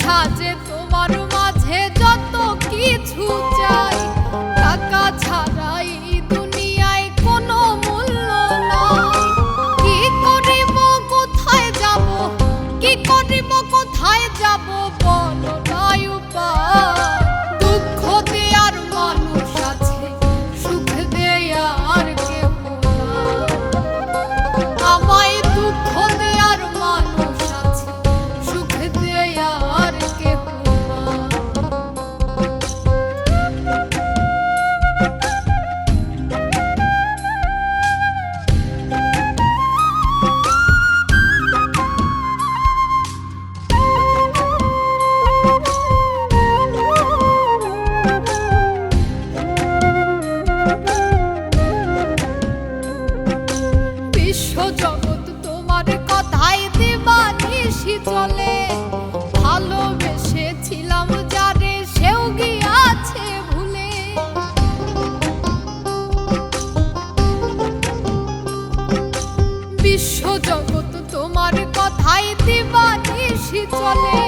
সাজে তোমার মাঝে যত কিছু চাই, টাকা ছাড়াই দুনিয়ায় কোনো মূল্য নাই। কি করিব কোথায় যাব, কি করিব কোথায় যাব, বলো নাই উপায়। দুঃখ দেয়ার মানুষ আছে, সুখ দেয়ার কেউ নাই। আমায় দুঃখ দেয়ার মানুষ আছে, সুখ দেয়ার কেউ নাই। বিশ্বজগৎ তোমার কথায় দিবানিশি চলে, ভালোবেসেছিলাম যারে সেও গিয়াছে ভুলে। বিশ্বজগৎ তোমার কথায় দিবানিশি চলে,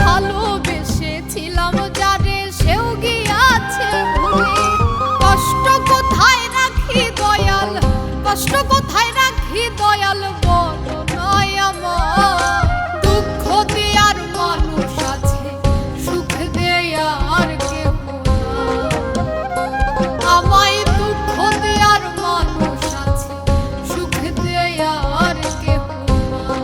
ভালোবেসেছিলাম যারে সেও গিয়াছে ভুলে। কষ্ট কোথায় রাখি দয়াল, কষ্ট কোথায় রাখি দয়াল, বলো নাই আমার। দুঃখ দেয়ার মানুষ আছে, সুখ দেয়ার কেউ নাই। আমায় দুঃখ দেয়ার মানুষ আছে, সুখ দেয়ার কেউ নাই।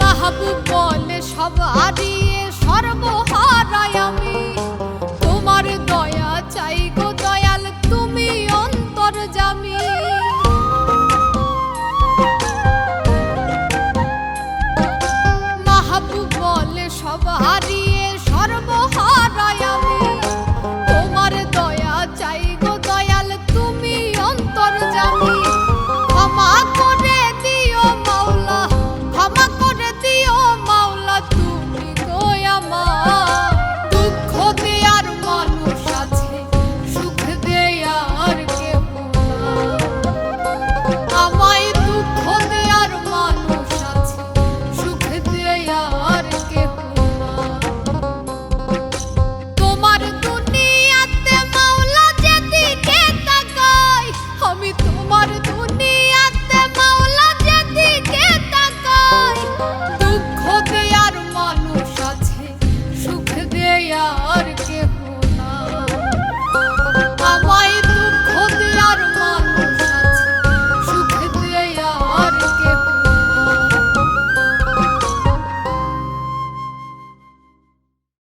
মাহবুব বলে সব হারিয়ে সর্বহারাই আমি, তোমার দয়া চাই গো দয়াল, তুমি অন্তর্যামী। মাহবুব বলে সব হারিয়ে সর্বহারাই আমি, তোমার দয়া চাই গো দয়াল, তুমি অন্তর্যামী। ক্ষমা করে দিও মাওলা, ক্ষমা করে দিও মাওলা, তুমি গো আমার। দুঃখ দেয়ার মানুষ আছে, সুখ দেয়ার কেউ নাই। আমায় দুঃখ দেয়ার মানুষ আছে, সুখ দেয়ার কেউ নাই। তোমার দুনিয়াতে মাওলা যেদিকে তাকাই, আমি তোমার দুনিয়াতে মাওলা যেদিকে তাকাই। দুঃখ দেয়ার মানুষ আছে, সুখ দেয়ার কেউ নাই।